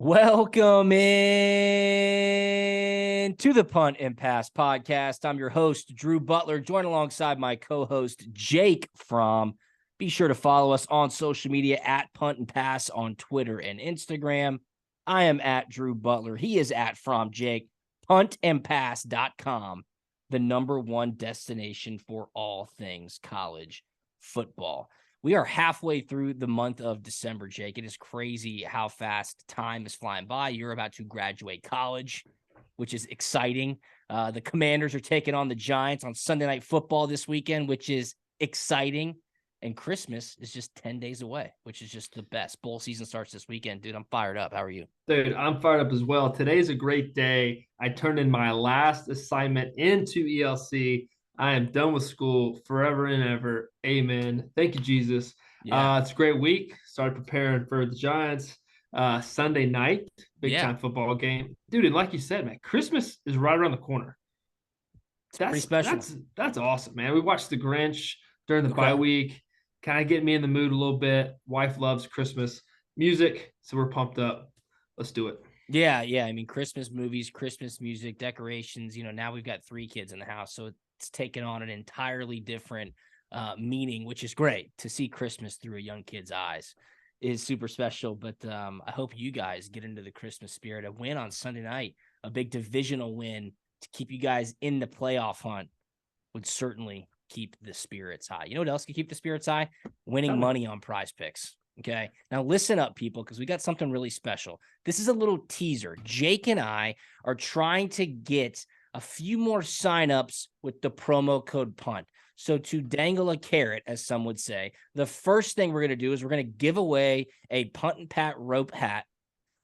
Welcome in to the Punt Pass podcast. I'm your host, Drew Butler, joined alongside my co-host, Jake Fromm. Be sure to follow us on social media at Punt Pass on Twitter and Instagram. I am at Drew Butler. He is at Fromm Jake. PuntandPass.com, the number one destination for all things college football. We are halfway through the month of December, Jake. It is crazy how fast time is flying by. You're about to graduate college, which is exciting. The Commanders are taking on the Giants on Sunday Night Football this weekend, which is exciting. And Christmas is just 10 days away, which is just the best. Bowl season starts this weekend. Dude, I'm fired up. How are you? Dude, I'm fired up as well. Today's a great day. I turned in my last assignment into ELC. I am done with school forever and ever. Amen. Thank you, Jesus. Yeah. It's a great week. Started preparing for the Giants. Sunday night, big Yeah. time football game. Dude, and like you said, man, Christmas is right around the corner. It's pretty That's special. that's that's awesome, man. We watched The Grinch during the bye Okay. week. Kind of get me in the mood a little bit. Wife loves Christmas music, so we're pumped up. Let's do it. Yeah. I mean, Christmas movies, Christmas music, decorations. Now we've got 3 kids in the house, so it's taken on an entirely different meaning, which is great. To see Christmas through a young kid's eyes is super special. But I hope you guys get into the Christmas spirit. A win on Sunday night, a big divisional win to keep you guys in the playoff hunt would certainly keep the spirits high. You know what else can keep the spirits high? Tell Winning me. money on Prize Picks. Okay. Now listen up, people, because we got something really special. This is a little teaser. Jake and I are trying to get a few more signups with the promo code PUNT. So to dangle a carrot, as some would say, the first thing we're going to do is we're going to give away a Punt and Pat rope hat,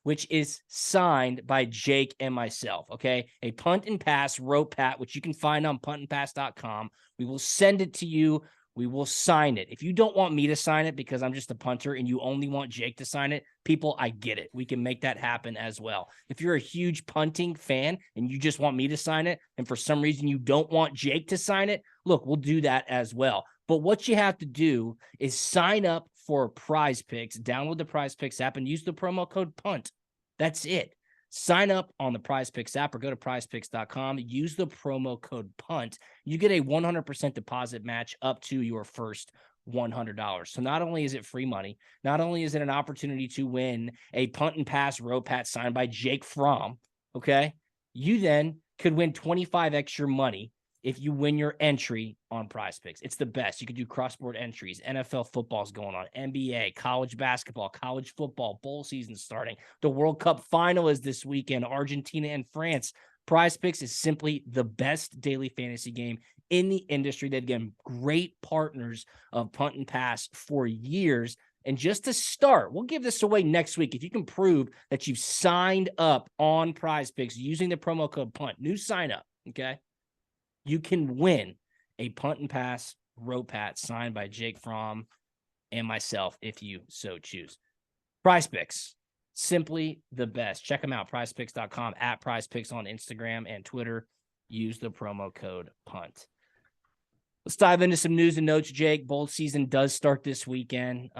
which is signed by Jake and myself, okay? A Punt and Pass rope hat, which you can find on puntandpass.com. We will send it to you. We will sign it. If you don't want me to sign it because I'm just a punter and you only want Jake to sign it, people, I get it. We can make that happen as well. If you're a huge punting fan and you just want me to sign it, and for some reason you don't want Jake to sign it, look, we'll do that as well. But what you have to do is sign up for Prize Picks, download the Prize Picks app, and use the promo code PUNT. That's it. Sign up on the Prize Picks app or go to prizepicks.com. Use the promo code PUNT. You get a 100% deposit match up to your first $100. So not only is it free money, not only is it an opportunity to win a Punt and Pass rope hat signed by Jake Fromm, okay? You then could win 25 extra money if you win your entry on Prize Picks. It's the best. You could do cross-board entries. NFL football's going on. NBA, college basketball, college football, bowl season starting. The World Cup final is this weekend, Argentina and France. Prize Picks is simply the best daily fantasy game in the industry. They've been great partners of Punt and Pass for years. And just to start, we'll give this away next week. If you can prove that you've signed up on Prize Picks using the promo code PUNT, new sign up, okay? You can win a Punt and Pass rope hat signed by Jake Fromm and myself if you so choose. Prize Picks, simply the best. Check them out, prizepicks.com, at prizepicks on Instagram and Twitter. Use the promo code PUNT. Let's dive into some news and notes, Jake. Bowl season does start this weekend,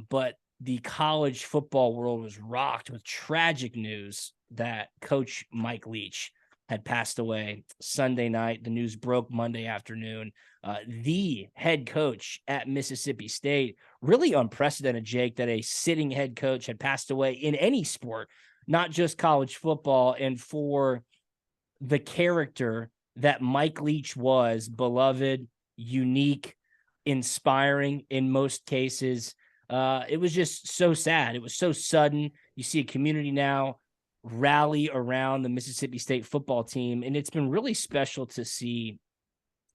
but the college football world was rocked with tragic news that Coach Mike Leach had passed away Sunday night. The news broke Monday afternoon. The head coach at Mississippi State, really unprecedented, Jake, that a sitting head coach had passed away in any sport, not just college football. And for the character that Mike Leach was, beloved, unique, inspiring in most cases, it was just so sad. It was so sudden. You see a community now rally around the Mississippi State football team. And it's been really special to see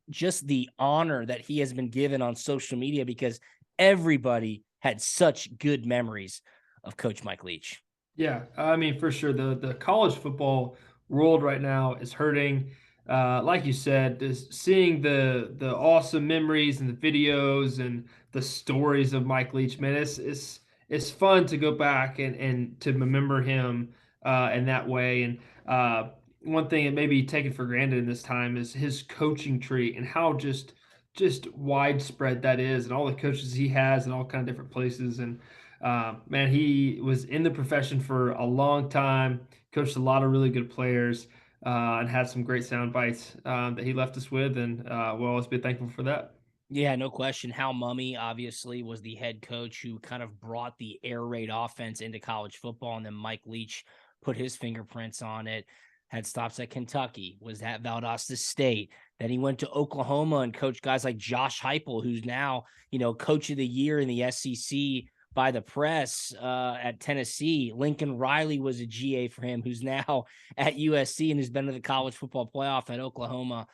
just the honor that he has been given on social media because everybody had such good memories of Coach Mike Leach. Yeah, I mean, for sure, the college football world right now is hurting. Like you said, just seeing the awesome memories and the videos and the stories of Mike Leach, man, it's fun to go back and to remember him in that way. And one thing that may be taken for granted in this time is his coaching tree and how just widespread that is, and all the coaches he has in all kind of different places. And Man, he was in the profession for a long time, coached a lot of really good players, and had some great sound bites that he left us with, and we'll always be thankful for that. Yeah, no question. Hal Mummy obviously was the head coach who kind of brought the air raid offense into college football, and then Mike Leach put his fingerprints on it. Had stops at Kentucky, was at Valdosta State. Then he went to Oklahoma and coached guys like Josh Heupel, who's now coach of the year in the SEC by the press at Tennessee. Lincoln Riley was a GA for him, who's now at USC and has been to the college football playoff at Oklahoma.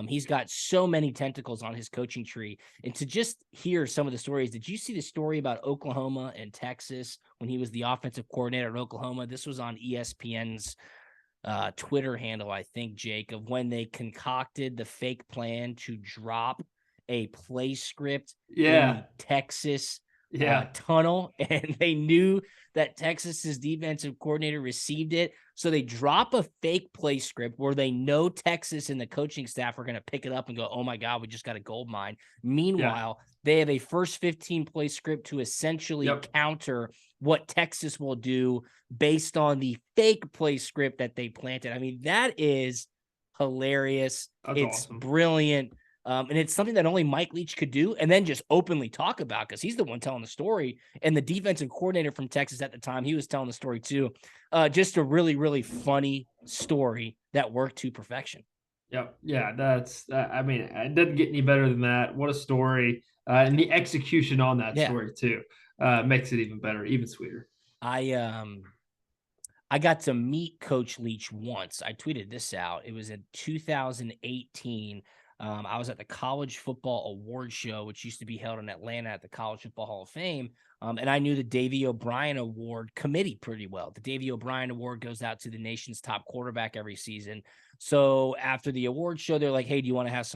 He's got so many tentacles on his coaching tree. And to just hear some of the stories, did you see the story about Oklahoma and Texas when he was the offensive coordinator at Oklahoma? This was on ESPN's Twitter handle, I think, Jake, of when they concocted the fake plan to drop a play script in the Yeah, Texas yeah, tunnel, and they knew that Texas's defensive coordinator received it. So they drop a fake play script where they know Texas and the coaching staff are going to pick it up and go, oh my God, we just got a gold mine. yeah, Meanwhile, they have a first 15 play script to essentially yep. counter what Texas will do based on the fake play script that they planted. I mean, that is hilarious. That's It's awesome. brilliant. And it's something that only Mike Leach could do and then just openly talk about because he's the one telling the story. And the defensive coordinator from Texas at the time, he was telling the story too. Just a really, really funny story that worked to perfection. Yep. Yeah, that's I mean, it doesn't get any better than that. What a story. And the execution on that Yeah. story too makes it even better, even sweeter. I I got to meet Coach Leach once. I tweeted this out. It was in 2018. I was at the College Football Award Show, which used to be held in Atlanta at the College Football Hall of Fame. And I knew the Davy O'Brien Award committee pretty well. The Davy O'Brien Award goes out to the nation's top quarterback every season. So after the award show, they're like, "Hey, do you want to have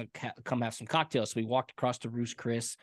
come have some cocktails?" So we walked across to Roost Chris,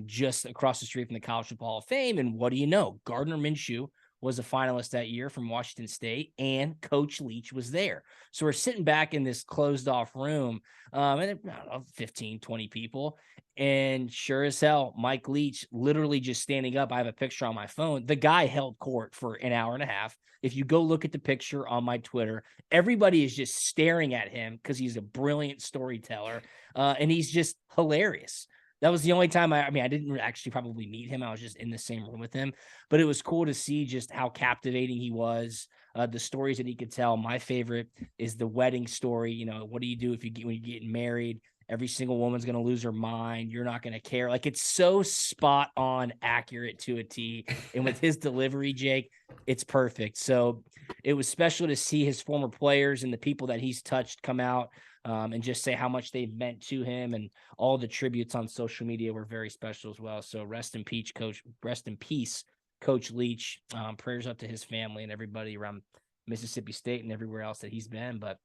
just across the street from the College Football Hall of Fame. And what do you know? Gardner Minshew was a finalist that year from Washington State, and Coach Leach was there. So we're sitting back in this closed off room, and I don't know, 15, 20 people. And sure as hell, Mike Leach literally just standing up. I have a picture on my phone. The guy held court for an hour and a half. If you go look at the picture on my Twitter, everybody is just staring at him because he's a brilliant storyteller, and he's just hilarious. That was the only time I mean, I didn't actually probably meet him. I was just in the same room with him, but it was cool to see just how captivating he was. The stories that he could tell. My favorite is the wedding story. What do you do if when you're getting married? Every single woman's going to lose her mind. You're not going to care. Like, it's so spot on accurate to a T. And with his delivery, Jake, it's perfect. So it was special to see his former players and the people that he's touched come out and just say how much they've meant to him. And all the tributes on social media were very special as well. So rest in peace, Coach. Rest in peace, Coach Leach. Prayers up to his family and everybody around Mississippi State and everywhere else that he's been. But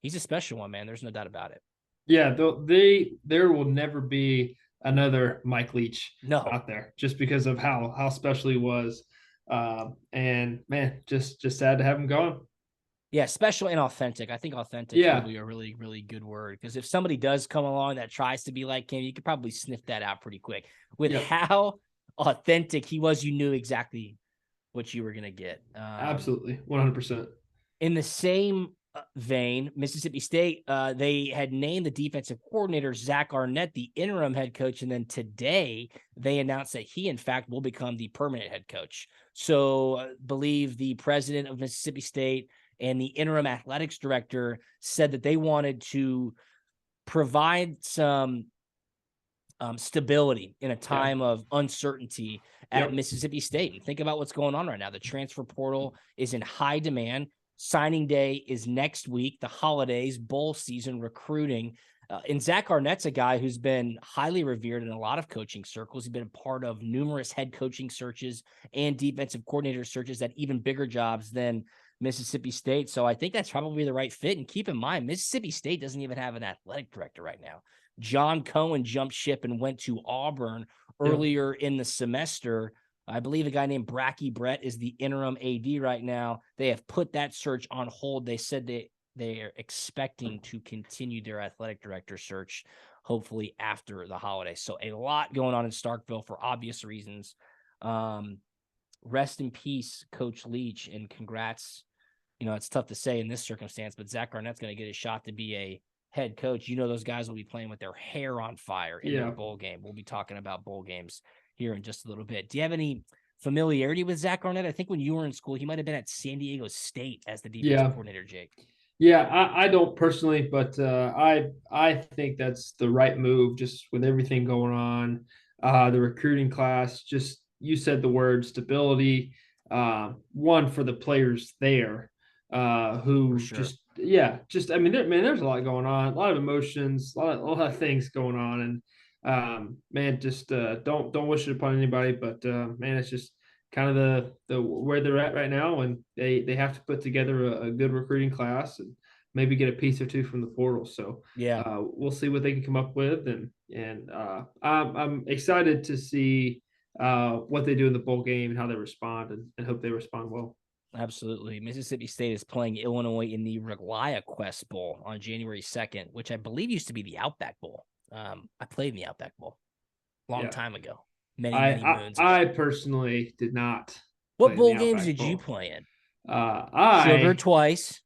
he's a special one, man. There's no doubt about it. Yeah, there will never be another Mike Leach No. out there just because of how special he was. And man, just sad to have him gone. Yeah, special and authentic. I think authentic is Yeah, probably a really, really good word because if somebody does come along that tries to be like him, you could probably sniff that out pretty quick. With yep, how authentic he was, you knew exactly what you were going to get. absolutely, 100%. In the same vein, Mississippi State, they had named the defensive coordinator, Zach Arnett, the interim head coach. And then today they announced that he, in fact, will become the permanent head coach. So I believe the president of Mississippi State and the interim athletics director said that they wanted to provide some stability in a Yeah, time of uncertainty at yep, Mississippi State. And think about what's going on right now. The transfer portal is in high demand. Signing day is next week. The holidays, bowl season, recruiting. And Zach Arnett's a guy who's been highly revered in a lot of coaching circles. He's been a part of numerous head coaching searches and defensive coordinator searches at even bigger jobs than Mississippi State. So I think that's probably the right fit. And keep in mind, Mississippi State doesn't even have an athletic director right now. John Cohen jumped ship and went to Auburn yep. earlier in the semester. I believe a guy named Bracky Brett is the interim AD right now. They have put that search on hold. They said they are expecting to continue their athletic director search, hopefully after the holiday. So a lot going on in Starkville for obvious reasons. rest in peace, Coach Leach, and congrats. It's tough to say in this circumstance, but Zach Arnett's going to get a shot to be a head coach. Those guys will be playing with their hair on fire in their bowl game. We'll be talking about bowl games here in just a little bit. Do you have any familiarity with Zach Arnett? I think when you were in school, he might have been at San Diego State as the defensive coordinator, Jake. Yeah, I don't personally, but I think that's the right move. Just with everything going on, the recruiting class. Just you said the word stability. One for the players there, who sure. just I mean, there's a lot going on, a lot of emotions, a lot of things going on, and man, just don't wish it upon anybody. But man, it's just kind of the where they're at right now, and they have to put together a good recruiting class and maybe get a piece or two from the portal. So yeah, we'll see what they can come up with, and I'm excited to see what they do in the bowl game and how they respond, and hope they respond well. Absolutely. Mississippi State is playing Illinois in the ReliaQuest Bowl on January 2nd, which I believe used to be the Outback Bowl. I played in the Outback Bowl a long time ago. Many moons ago. I personally did not. What bowl games did you play in? Sugar twice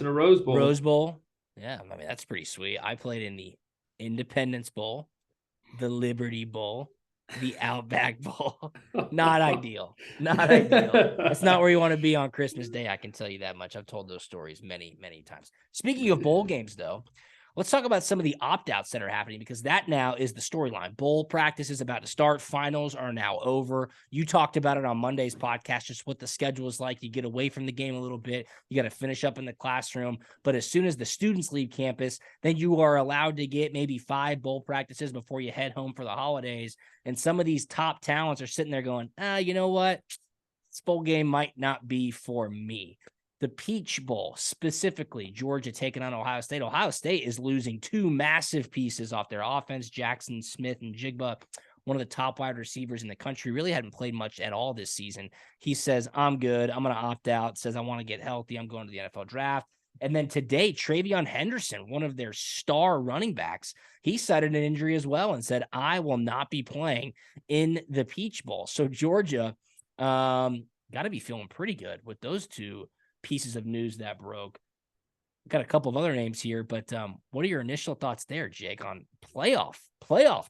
in a Rose Bowl. Rose Bowl. Yeah, I mean, that's pretty sweet. I played in the Independence Bowl, the Liberty Bowl, the Outback Bowl. Not ideal. It's not where you want to be on Christmas Day. I can tell you that much. I've told those stories many times. Speaking of bowl games, though, let's talk about some of the opt-outs that are happening, because that now is the storyline. Bowl practice is about to start. Finals are now over. You talked about it on Monday's podcast, just what the schedule is like. You get away from the game a little bit. You got to finish up in the classroom. But as soon as the students leave campus, then you are allowed to get maybe 5 bowl practices before you head home for the holidays. And some of these top talents are sitting there going, you know what? This bowl game might not be for me. The Peach Bowl, specifically, Georgia taking on Ohio State. Ohio State is losing 2 massive pieces off their offense. Jackson Smith and Jigba, one of the top wide receivers in the country, really hadn't played much at all this season. He says, I'm good. I'm going to opt out. Says, I want to get healthy. I'm going to the NFL draft. And then today, Travion Henderson, one of their star running backs, he cited an injury as well and said, I will not be playing in the Peach Bowl. So Georgia got to be feeling pretty good with those 2 pieces of news that broke. Got a couple of other names here, but what are your initial thoughts there, Jake, on playoff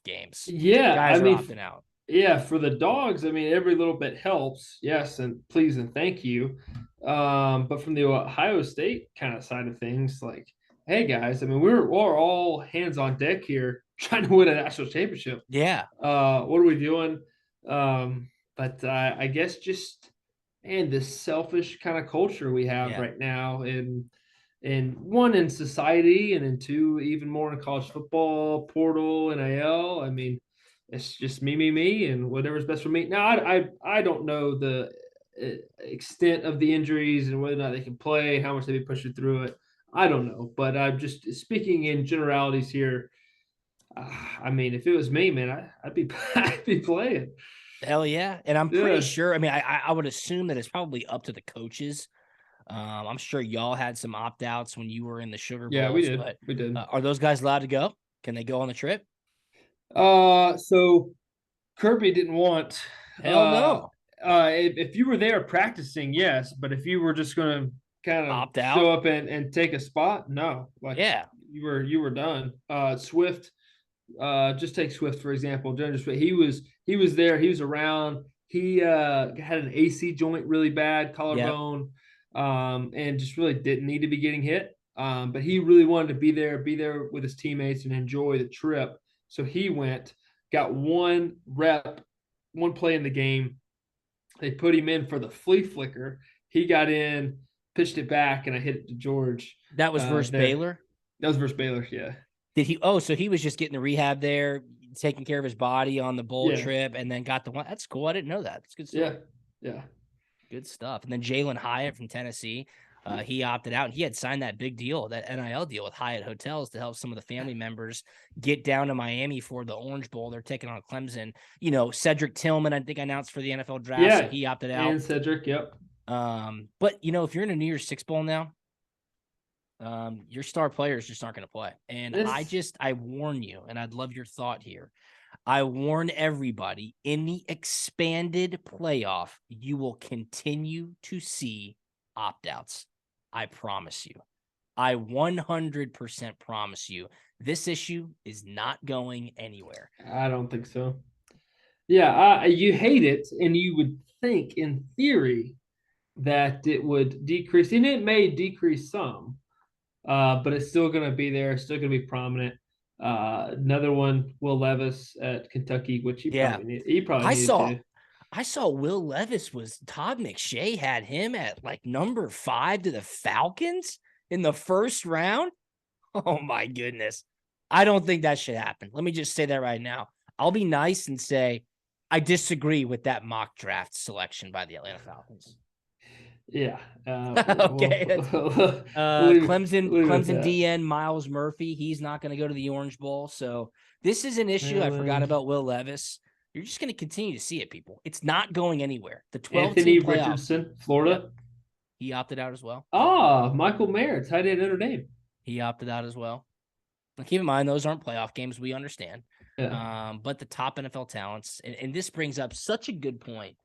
games? Yeah, guys are opting out. Yeah, for the Dogs, I mean, every little bit helps. Yes, and please and thank you. But from the Ohio State kind of side of things, like, hey guys, I mean, we're all hands on deck here trying to win a national championship. Yeah. What are we doing? But I guess just this selfish kind of culture we have right now, and one in society, and in 2 even more in college football, portal, NIL. I mean, it's just me, and whatever's best for me. Now, I don't know the extent of the injuries and whether or not they can play, how much they be pushing through it. I don't know, but I'm just speaking in generalities here. I mean, if it was me, man, I'd be I'd be playing. Hell yeah. And I'm pretty sure, I mean, I would assume that it's probably up to the coaches. I'm sure y'all had some opt-outs when you were in the Sugar Bowls. Yeah, we did. But, are those guys allowed to go? Can they go on the trip? So Kirby didn't want. Hell no. If you were there practicing, yes. But if you were just going to kind of opt out, show up and take a spot, no. Like, yeah, you were done. Swift. Just take Swift for example. He was there. He was around. He had an AC joint really bad, collarbone, and just really didn't need to be getting hit. But he really wanted to be there with his teammates and enjoy the trip. So he went, got 1 rep, 1 play in the game. They put him in for the flea flicker. He got in, pitched it back, and I hit it to George. That was versus Baylor? That was versus Baylor, yeah. Did he? Oh, so he was just getting the rehab there, taking care of his body on the bowl trip, and then got the one. That's cool. I didn't know that. That's good stuff. Yeah. Good stuff. And then Jalen Hyatt from Tennessee, he opted out. He had signed that big deal, that NIL deal with Hyatt Hotels to help some of the family members get down to Miami for the Orange Bowl. They're taking on Clemson. Cedric Tillman, I think, announced for the NFL draft. Yeah, so he opted out. And Cedric, yep. But if you're in a New Year's Six Bowl now, your star players just aren't going to play. And I warn you, and I'd love your thought here. I warn everybody, in the expanded playoff, you will continue to see opt-outs. I promise you. I 100% promise you this issue is not going anywhere. I don't think so. Yeah, you hate it, and you would think, in theory, that it would decrease, and it may decrease some, but it's still going to be there, it's still going to be prominent. Another one, Will Levis at Kentucky, which Yeah. he probably I needed saw to. I saw Will Levis was Todd McShay had him at like number 5 to the Falcons in the first round. Oh my goodness. I don't think that should happen. Let me just say that right now. I'll be nice and say I disagree with that mock draft selection by the Atlanta Falcons. Yeah, Okay. we'll leave it at Clemson that. DN Miles Murphy. He's not going to go to the Orange Bowl. So this is an issue. I forgot Maryland. about Will Levis. You're just going to continue to see it, people. It's not going anywhere. The 12 team Anthony playoff. Richardson, Yep. Florida. He opted out as well. Michael Mayer, tight end Notre Dame. He opted out as well. Now, keep in mind, those aren't playoff games. We understand. Yeah. But the top NFL talents, and this brings up such a good point.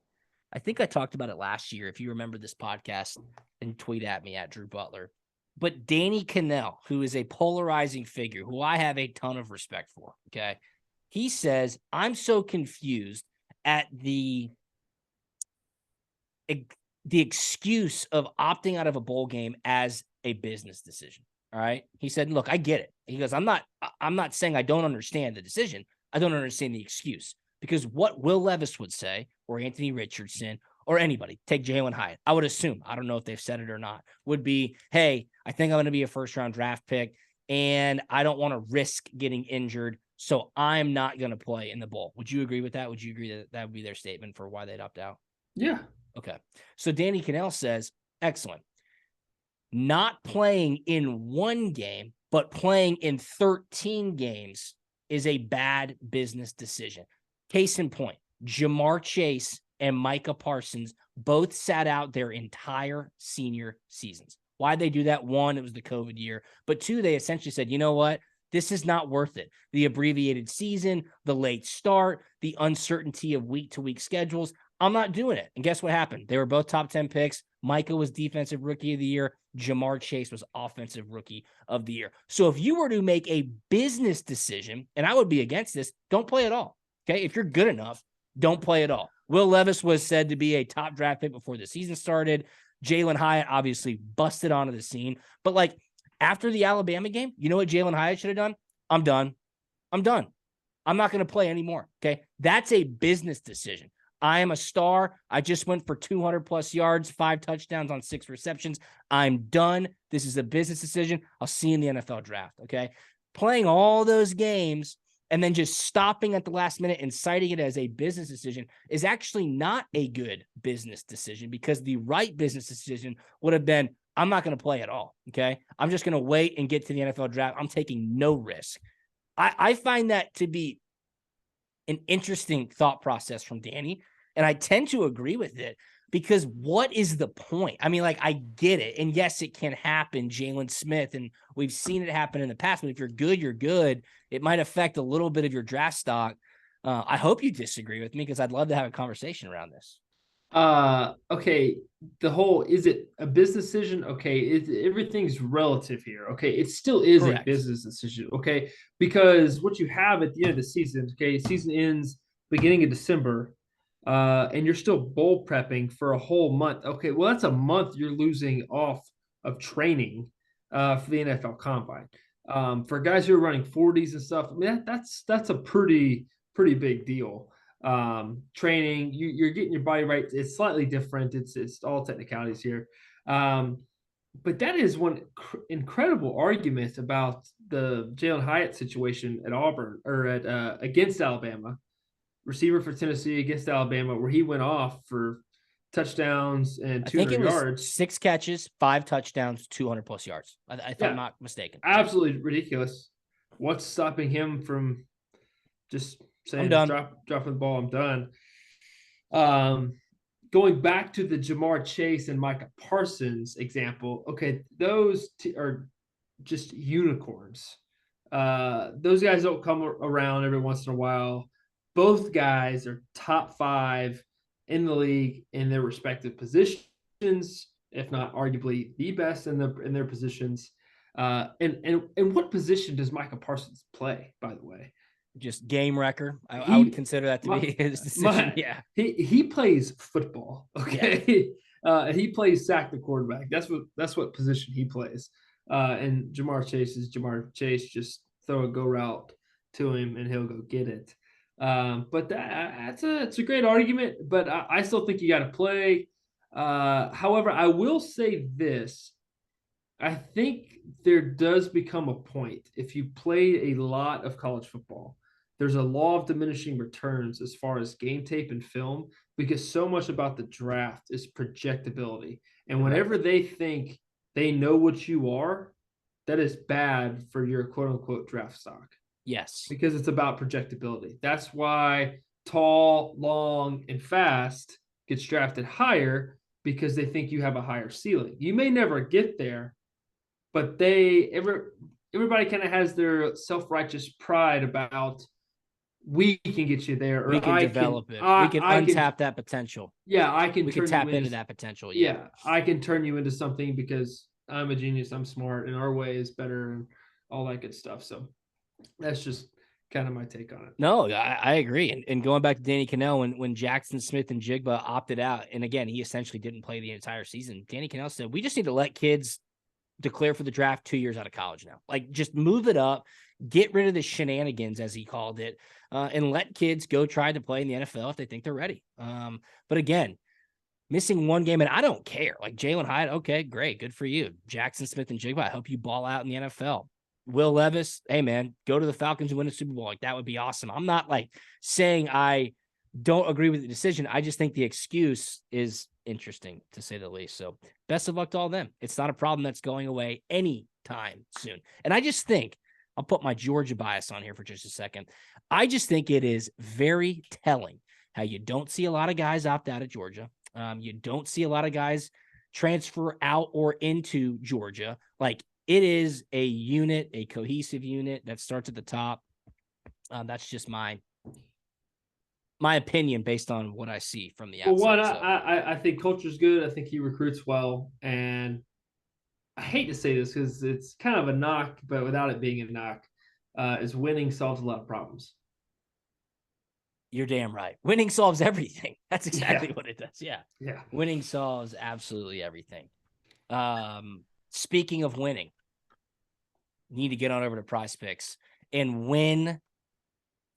I think I talked about it last year. If you remember this podcast, and tweet at me at Drew Butler. But Danny Cannell, who is a polarizing figure, who I have a ton of respect for, okay? He says, I'm so confused at the excuse of opting out of a bowl game as a business decision. All right. He said, look, I get it. He goes, I'm not saying I don't understand the decision. I don't understand the excuse, because what Will Levis would say, or Anthony Richardson, or anybody, take Jalen Hyatt, I would assume, I don't know if they've said it or not, would be, hey, I think I'm going to be a first round draft pick and I don't want to risk getting injured. So I'm not going to play in the bowl. Would you agree with that? Would you agree that that would be their statement for why they'd opt out? Yeah. Okay. So Danny Cannell says, excellent. Not playing in one game, but playing in 13 games is a bad business decision. Case in point, Jamar Chase and Micah Parsons both sat out their entire senior seasons. Why'd they do that? One, it was the COVID year. But two, they essentially said, you know what? This is not worth it. The abbreviated season, the late start, the uncertainty of week-to-week schedules. I'm not doing it. And guess what happened? They were both top 10 picks. Micah was defensive rookie of the year. Jamar Chase was offensive rookie of the year. So if you were to make a business decision, and I would be against this, don't play at all. Okay. If you're good enough, don't play at all. Will Levis was said to be a top draft pick before the season started. Jalen Hyatt obviously busted onto the scene. But like after the Alabama game, you know what Jalen Hyatt should have done? I'm done. I'm done. I'm not going to play anymore. Okay. That's a business decision. I am a star. I just went for 200 plus yards, 5 touchdowns on 6 receptions. I'm done. This is a business decision. I'll see you in the NFL draft. Okay. Playing all those games and then just stopping at the last minute and citing it as a business decision is actually not a good business decision, because the right business decision would have been, I'm not going to play at all. Okay. I'm just going to wait and get to the NFL draft. I'm taking no risk. I find that to be an interesting thought process from Danny. And I tend to agree with it, because what is the point? I mean, like, I get it. And yes, it can happen, Jalen Smith, and we've seen it happen in the past, but if you're good, you're good. It might affect a little bit of your draft stock. I hope you disagree with me, because I'd love to have a conversation around this. Okay. The whole, is it a business decision? Okay. Everything's relative here. Okay. It still is a Correct. business decision. Okay. Because what you have at the end of the season, okay, season ends beginning of December, and you're still bowl prepping for a whole month. Okay. Well, that's a month you're losing off of training, for the NFL combine. For guys who are running 40s and stuff, I mean, that's a pretty big deal. Training, you're getting your body right. It's slightly different. It's all technicalities here. But that is one incredible argument about the Jalen Hyatt situation at Auburn, or at against Alabama, receiver for Tennessee against Alabama, where he went off for touchdowns and I think 200 it was yards. 6 catches, 5 touchdowns, 200 plus yards, if I'm Yeah, not mistaken. absolutely ridiculous. What's stopping him from just I'm saying, done. dropping the ball, I'm done? Um, Going back to the Jamar Chase and Micah Parsons example, okay, those are just unicorns. Those guys don't come around every once in a while. both guys are top 5 in the league in their respective positions, if not arguably the best in their positions. And what position does Micah Parsons play, by the way? Just game wrecker. I would He consider that to my be his decision. my Yeah. he plays football. Yeah. Okay. He plays sack the quarterback. That's what position he plays. And Jamar Chase. Just throw a go route to him and he'll go get it. But it's a great argument. But I still think you got to play. However, I will say this: I think there does become a point if you play a lot of college football. There's a law of diminishing returns as far as game tape and film because so much about the draft is projectability. And whenever Correct. they think they know what you are, that is bad for your quote unquote draft stock Yes. because it's about projectability. That's why tall, long, and fast gets drafted higher because they think you have a higher ceiling. You may never get there, but everybody kind of has their self-righteous pride about we can get you there, We or can I can develop it. We can I can untap that potential. yeah, I can We can turn you tap into into that potential. Yeah. yeah, I can turn you into something because I'm a genius, I'm smart, and our way is better and all that good stuff. So that's just kind of my take on it. No, I agree. And going back to Danny Cannell, when Jackson Smith and Jigba opted out, and again, he essentially didn't play the entire season. Danny Cannell said, we just need to let kids declare for the draft 2 years out of college now. Like, just move it up, get rid of the shenanigans, as he called it, and let kids go try to play in the NFL if they think they're ready. But again, missing one game, and I don't care. Like Jalen Hyatt, okay, great, good for you. Jackson Smith and Jigba, I hope you ball out in the NFL. Will Levis, hey man, go to the Falcons and win a Super Bowl. Like, that would be awesome. I'm not like saying I don't agree with the decision. I just think the excuse is interesting, to say the least. So best of luck to all of them. It's not a problem that's going away anytime soon. And I just think, I'll put my Georgia bias on here for just a second. I just think it is very telling how you don't see a lot of guys opt out of Georgia. You don't see a lot of guys transfer out or into Georgia. Like, it is a unit, a cohesive unit that starts at the top. That's just my opinion based on what I see from the Well, one, outside. So I think culture's good. I think he recruits well, and I hate to say this because it's kind of a knock, but without it being a knock, is winning solves a lot of problems. you're damn right. Winning solves everything. That's Yeah, exactly what it does. Yeah. yeah. Winning solves absolutely everything. Speaking of winning, you need to get on over to Prize Picks and win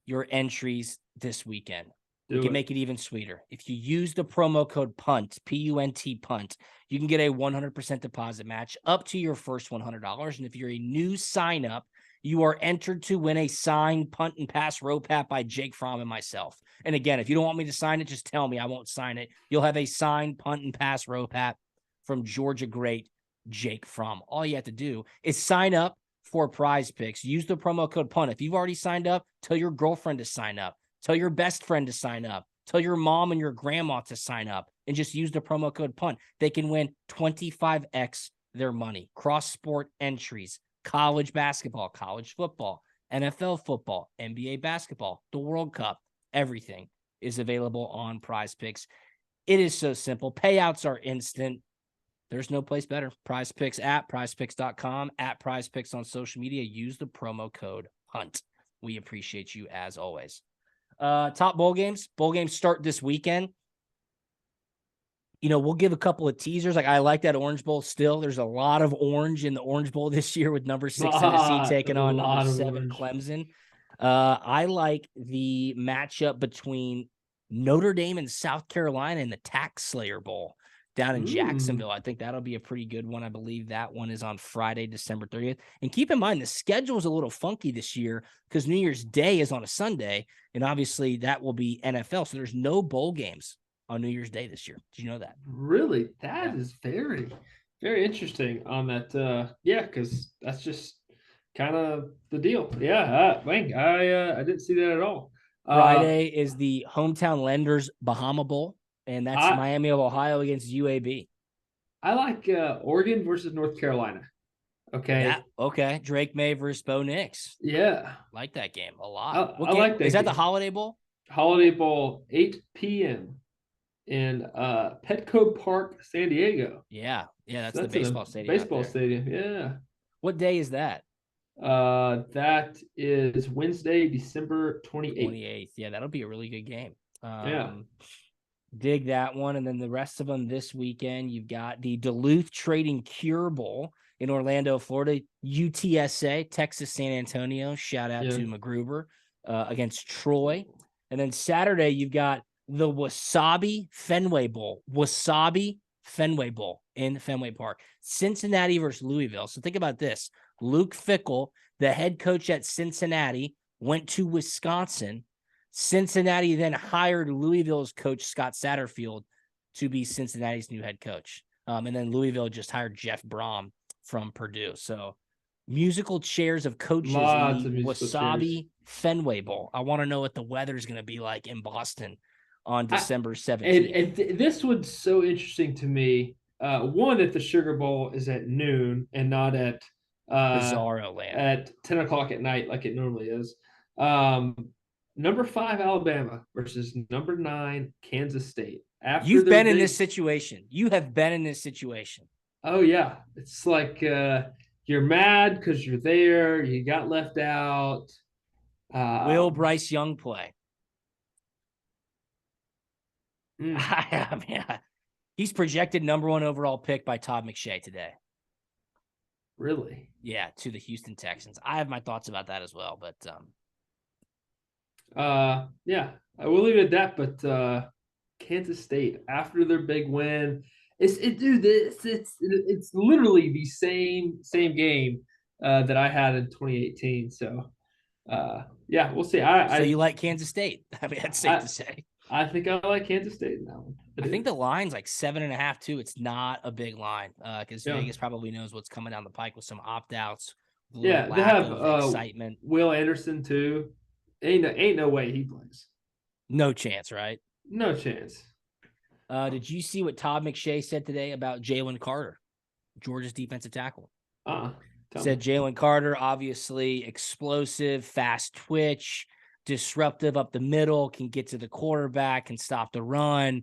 your entries this weekend. We Do can it. make it even sweeter. If you use the promo code PUNT, P-U-N-T, PUNT, you can get a 100% deposit match up to your first $100. And if you're a new sign up, you are entered to win a signed Punt and Pass rope hat by Jake Fromm and myself. And again, if you don't want me to sign it, just tell me. I won't sign it. You'll have a signed Punt and Pass rope hat from Georgia great Jake Fromm. All you have to do is sign up for Prize Picks. Use the promo code PUNT. If you've already signed up, tell your girlfriend to sign up. Tell your best friend to sign up. Tell your mom and your grandma to sign up and just use the promo code PUNT. They can win 25x their money. Cross sport entries, college basketball, college football, NFL football, NBA basketball, the World Cup, everything is available on Prize Picks. It is so simple. Payouts are instant. There's no place better. Prize Picks app, prizepicks.com, at Prize Picks on social media. Use the promo code PUNT. We appreciate you as always. Top bowl games. Bowl games start this weekend. You know, we'll give a couple of teasers. Like, I like that Orange Bowl still. There's a lot of orange in the Orange Bowl this year with number 6 Tennessee A taking on number lot of 7 orange. Clemson. I like the matchup between Notre Dame and South Carolina in the Tax Slayer Bowl down in Jacksonville. I think that'll be a pretty good one. I believe that one is on Friday, December 30th. And keep in mind, the schedule is a little funky this year because New Year's Day is on a Sunday, and obviously that will be NFL. So there's no bowl games on New Year's Day this year. Did you know that? Really, that Yeah. is very, very interesting on that. Yeah, because that's just kind of the deal. Yeah, Wang, I didn't see that at all. Friday is the Hometown Lenders Bahama Bowl, and that's I Miami of Ohio against UAB. I like Oregon versus North Carolina. That Okay, okay. Drake May versus Bo Nix. yeah, Like that game a lot. What I game like is that that? The game. Holiday Bowl? Holiday Bowl, 8 p.m. in Petco Park, San Diego. Yeah, yeah, So that's the that's in a baseball stadium out baseball there. stadium. Yeah. What day is that? That is Wednesday, December 28th. 28th. Yeah, that'll be a really good game. Yeah. Dig that one. And then the rest of them this weekend, you've got the Duluth Trading Cure Bowl in Orlando, Florida, UTSA, Texas San Antonio. Shout out Yeah. to McGruber against Troy. And then Saturday, you've got the Wasabi Fenway Bowl. Wasabi Fenway Bowl in Fenway Park. Cincinnati versus Louisville. So think about this. Luke Fickell, the head coach at Cincinnati, went to Wisconsin. Cincinnati then hired Louisville's coach, Scott Satterfield, to be Cincinnati's new head coach. And then Louisville just hired Jeff Brom from Purdue. So musical chairs of coaches in Lots the of musical chairs. Wasabi Fenway Bowl. I want to know what the weather is going to be like in Boston on I, December 17th. this was so interesting to me. One, that the Sugar Bowl is at noon and not uh, Bizarro land. at 10 o'clock at night like it normally is. Um, number 5 Alabama versus number 9 Kansas State after You've their been in this big. situation. You have been in this situation. Oh yeah, it's like you're mad because you're there. You got left out. Will Um, Bryce Young play? mm, I mean, he's projected number 1 overall pick by Todd McShay today. really? Yeah, to the Houston Texans. I have my thoughts about that as well, but Yeah, I will leave it at that. But Kansas State after their big win, dude. It's literally the same game that I had in 2018. So yeah, we'll see. so you like Kansas State? I mean, that's safe I to say. I think I like Kansas State in that one. I think the line's like 7.5 too. It's not a big line because Yeah. Vegas probably knows what's coming down the pike with some opt outs, a little Yeah, they lack have of excitement. Will Anderson too. Ain't no way he plays. No chance, right? No chance. Did you see what Todd McShay said today about Jalen Carter, Georgia's defensive tackle? Tell Said me. Jalen Carter, obviously explosive, fast twitch, disruptive up the middle, can get to the quarterback, can stop the run.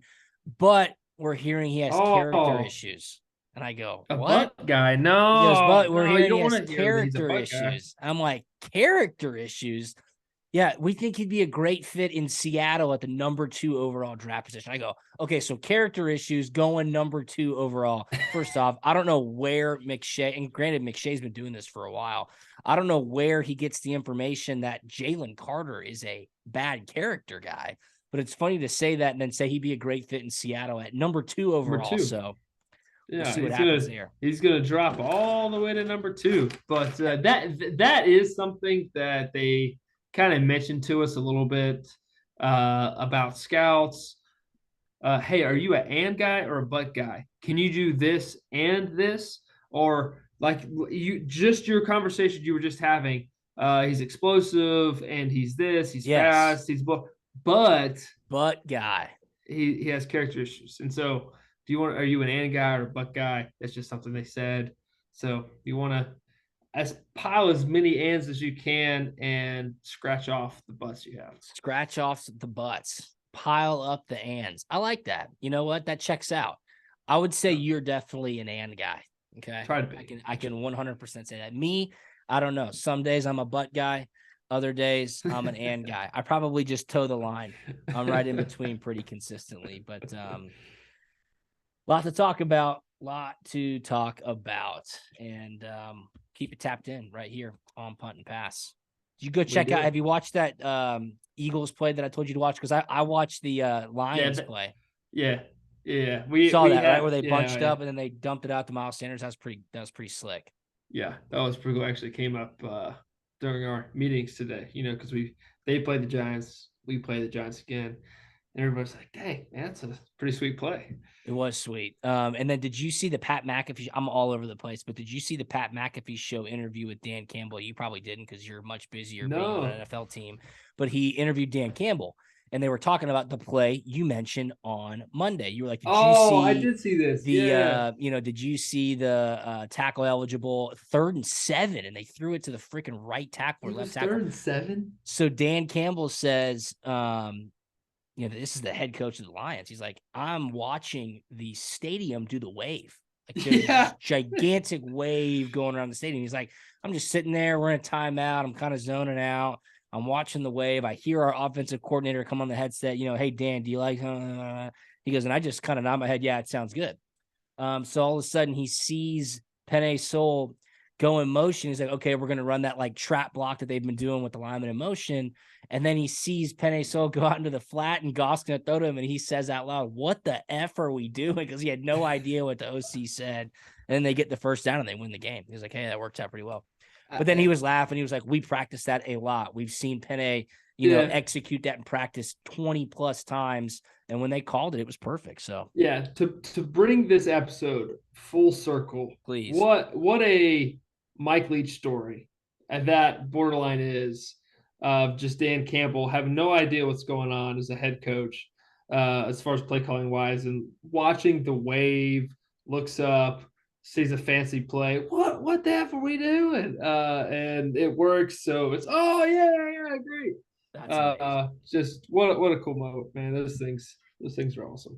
But we're hearing he has character Oh, issues. And I go, a what? butt guy. He goes, No, but we're no, you hearing he don't has want to hear that he's a character butt guy. issues. I'm like, character issues? Yeah, we think he'd be a great fit in Seattle at the number 2 overall draft position. I go, okay, so character issues going number 2 overall. First off, I don't know where McShay, and granted, McShay's been doing this for a while. I don't know where he gets the information that Jalen Carter is a bad character guy, but it's funny to say that and then say he'd be a great fit in Seattle at number 2 Number overall. two. So we'll Yeah, see what happens there. he's gonna drop all the way to number 2. But that is something that they kind of mentioned to us a little bit about scouts. Hey, are you an and guy or a but guy? Can you do this and this? Or like you just your conversation you were just having, he's explosive and he's this, he's Yes, fast, but but guy. he has character issues. And so are you an and guy or a but guy? That's just something they said. So you want to pile as many ands as you can and scratch off the butts you have. Scratch off the butts, pile up the ands. I like that. You know what? That checks out. I would say you're definitely an and guy. Okay. Try to be. I can 100% say that. Me, I don't know. Some days I'm a butt guy. Other days I'm an and guy. I probably just toe the line. I'm right in between pretty consistently, but lot to talk about, and keep it tapped in right here on Punt and Pass. Did you go check out? Have you watched that Eagles play that I told you to watch? Because I watched the Lions play. Yeah, We saw that right where they bunched up and then they dumped it out to Miles Sanders. That was pretty slick. Yeah, that was pretty cool. Actually, came up during our meetings today. Because they play the Giants, we play the Giants again, and everybody's like, "Dang, man, that's a pretty sweet play." It was sweet. And then did you see the Pat McAfee? I'm all over the place, but did you see the Pat McAfee show interview with Dan Campbell? You probably didn't because you're much busier being on an NFL team. But he interviewed Dan Campbell, and they were talking about the play you mentioned on Monday. You were like, did you Oh, I see did see this. the Yeah. did you see the tackle eligible 3rd and 7, and they threw it to the freaking right tackle or It left was tackle? 3rd and 7. So Dan Campbell says, this is the head coach of the Lions. He's like, I'm watching the stadium do the wave. Like there's Yeah. this gigantic wave going around the stadium. He's like, I'm just sitting there. We're in a timeout. I'm kind of zoning out. I'm watching the wave. I hear our offensive coordinator come on the headset, hey, Dan, do you like, he goes, and I just kind of nod my head. Yeah, it sounds good. So all of a sudden he sees Penei Sewell go in motion. He's like, okay, we're going to run that like trap block that they've been doing with the lineman in motion. And then he sees Penei Sewell go out into the flat and Goss going to throw to him. And he says out loud, what the F are we doing? Because he had no idea what the OC said. And then they get the first down and they win the game. He's like, hey, that worked out pretty well. But then he was laughing. He was like, we practiced that a lot. We've seen Penei, execute that in practice 20 plus times. And when they called it, it was perfect. So yeah, to bring this episode full circle, please. what a Mike Leach story, and that borderline is of just Dan Campbell having no idea what's going on as a head coach, as far as play calling wise, and watching the wave, looks up, sees a fancy play. What the F are we doing? And it works. So it's yeah, great. That's amazing. Just what a cool moment, man. Those things are awesome.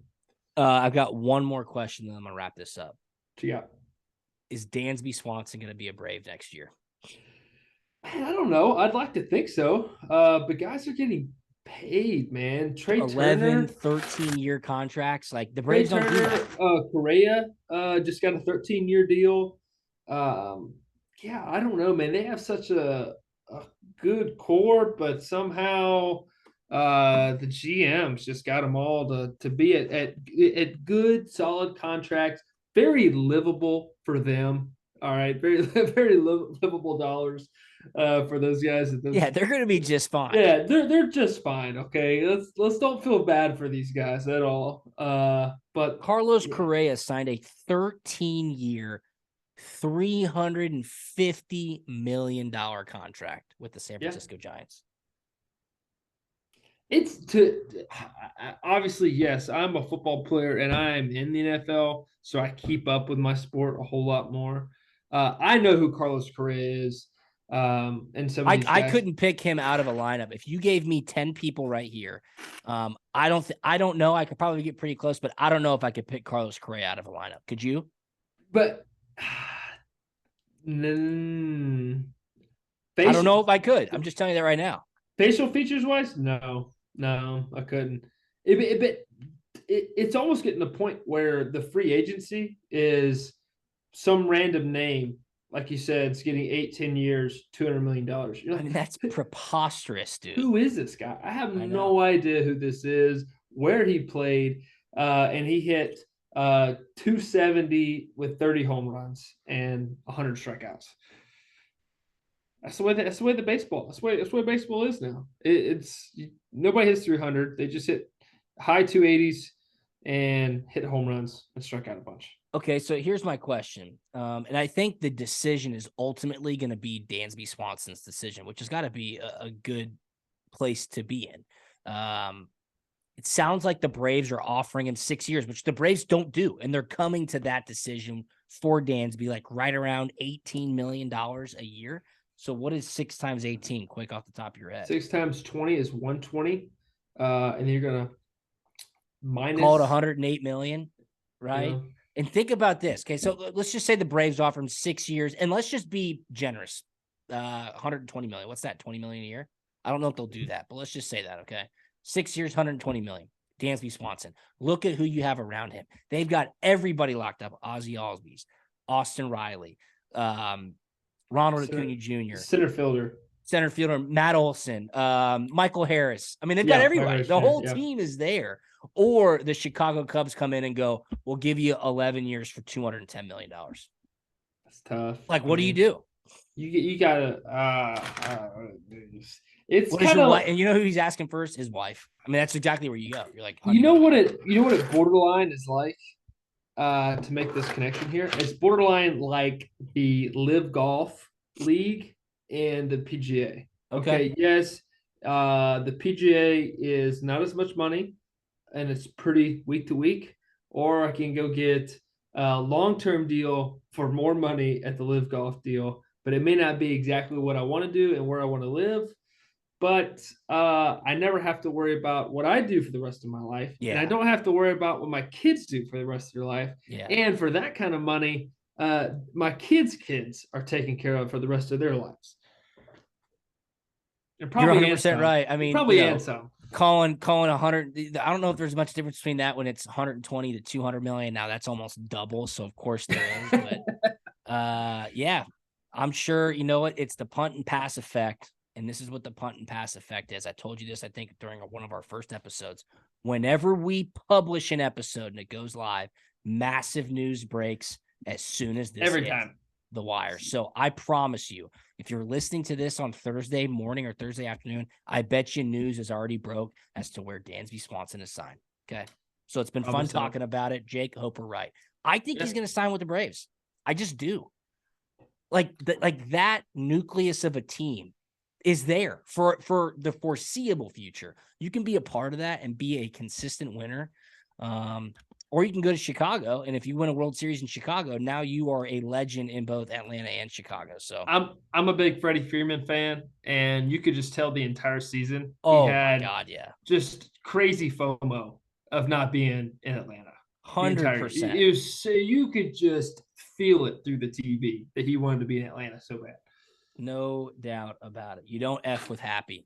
I've got one more question, then I'm gonna wrap this up. What you got? Is Dansby Swanson gonna be a Brave next year? Man, I don't know. I'd like to think so. But guys are getting paid, man. 11, 13-year contracts. Like the Trey Braves don't do Turner, that. Correa, just got a 13-year deal. Um, yeah, I don't know, man. They have such a good core, but somehow the GMs just got them all to be at good, solid contracts, very livable for them. All right, very very livable dollars for those guys. Yeah, they're gonna be just fine. Yeah, they're just fine. Okay, let's don't feel bad for these guys at all. But Carlos yeah, Correa signed a 13-year, $350 million contract with the San yeah, Francisco Giants. it's obviously yes. I'm a football player and I am in the NFL, so I keep up with my sport a whole lot more. I know who Carlos Correa is, and some of these I guys. couldn't pick him out of a lineup. If you gave me 10 people right here, I don't know. I could probably get pretty close, but I don't know if I could pick Carlos Correa out of a lineup. Could you? But I don't facial know if I could. I'm just telling you that right now. facial features wise, no, I couldn't. It's almost getting to the point where the free agency is some random name, like you said, it's getting 8-10 years, $200 million. You're I like, mean, that's preposterous, dude. who is this guy? I have I no know. idea who this is, where he played, and he hit 270 with 30 home runs and 100 strikeouts. That's the way the baseball. That's the way baseball is now. It's nobody hits 300. They just hit high 280s and hit home runs and struck out a bunch. Okay, so here's my question. And I think the decision is ultimately going to be Dansby Swanson's decision, which has got to be a good place to be in. It sounds like the Braves are offering him 6 years, which the Braves don't do. And they're coming to that decision for Dansby, like right around $18 million a year. So what is 6 times 18? Quick off the top of your head. 6 times 20 is 120, and you're gonna Call it minus. 108 million, right? Yeah. And think about this. Okay, so let's just say the Braves offer him 6 years, and let's just be generous. 120 million. What's that? 20 million a year? I don't know if they'll do that, but let's just say that. Okay, 6 years, 120 million. Dansby Swanson. Look at who you have around him. They've got everybody locked up. Ozzie Albies, Austin Riley, Ronald Acuna Jr., Center fielder. center fielder Matt Olson, Michael Harris. I mean, they've got Yeah, everybody. The whole yeah. team is there. Or the Chicago Cubs come in and go, we'll give you 11 years for $210 million. That's tough. Like, what do you do? You gotta. It's What is your kind wife? of. And you know who he's asking first? His wife. I mean, that's exactly where you go. You're like, You know what it borderline is like. To make this connection here, it's borderline like the Live Golf League and the PGA. Okay, yes, The PGA is not as much money, and it's pretty week to week. Or I can go get a long-term deal for more money at the Live Golf deal, but it may not be exactly what I want to do and where I want to live. But I never have to worry about what I do for the rest of my life, and I Yeah. don't have to worry about what my kids do for the rest of their life. Yeah. And for that kind of money, my kids are taken care of for the rest of their lives, and You're probably and 100% some, right. I mean, probably and some. calling 100. I don't know if there's much difference between that when it's 120 to 200 million. Now that's almost double. So of course there is, but yeah, I'm sure, you know what? It's the punt and pass effect. And this is what the punt and pass effect is. I told you this, I think, during one of our first episodes. Whenever we publish an episode and it goes live, massive news breaks as soon as this Every hits time. the wire. So I promise you, if you're listening to this on Thursday morning or Thursday afternoon, I bet you news is already broke as to where Dansby Swanson is signed. Okay. So it's been Probably fun so. talking about it. Jake, hope we're right. I think he's going to sign with the Braves. I just do. Like that nucleus of a team is there for the foreseeable future. You can be a part of that and be a consistent winner. Or you can go to Chicago, and if you win a World Series in Chicago, now you are a legend in both Atlanta and Chicago. So I'm a big Freddie Freeman fan, and you could just tell the entire season he oh my had God, yeah. just crazy FOMO of not being in Atlanta. The entire 100%. it was so you could just feel it through the TV that he wanted to be in Atlanta so bad. No doubt about it. You don't F with happy.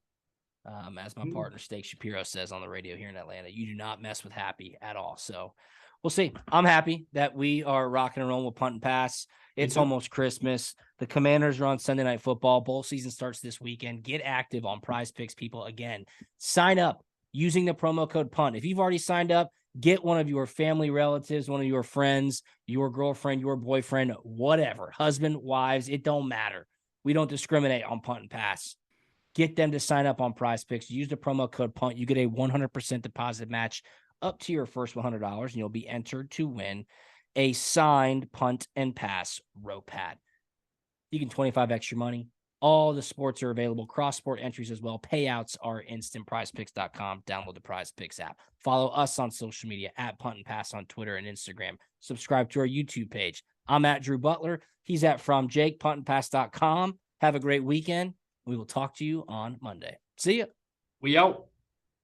As my partner Steak Shapiro says on the radio here in Atlanta, you do not mess with happy at all. So we'll see. I'm happy that we are rocking and rolling with Punt and Pass. It's almost Christmas. The Commanders are on Sunday Night Football. Bowl season starts this weekend. Get active on Prize Picks, people. Again, sign up using the promo code PUNT. If you've already signed up, get one of your family relatives, one of your friends, your girlfriend, your boyfriend, whatever, husband, wives, it don't matter. We don't discriminate on Punt and Pass. Get them to sign up on Prize Picks. Use the promo code PUNT. You get a 100% deposit match up to your first $100, and you'll be entered to win a signed Punt and Pass row pad. You can 25 extra money. All the sports are available. Cross-sport entries as well. Payouts are instant. PrizePicks.com. Download the Prize Picks app. Follow us on social media at Punt and Pass on Twitter and Instagram. Subscribe to our YouTube page. I'm at Drew Butler. He's at From Jake. PuntandPass.com. Have a great weekend. We will talk to you on Monday. See ya. We out.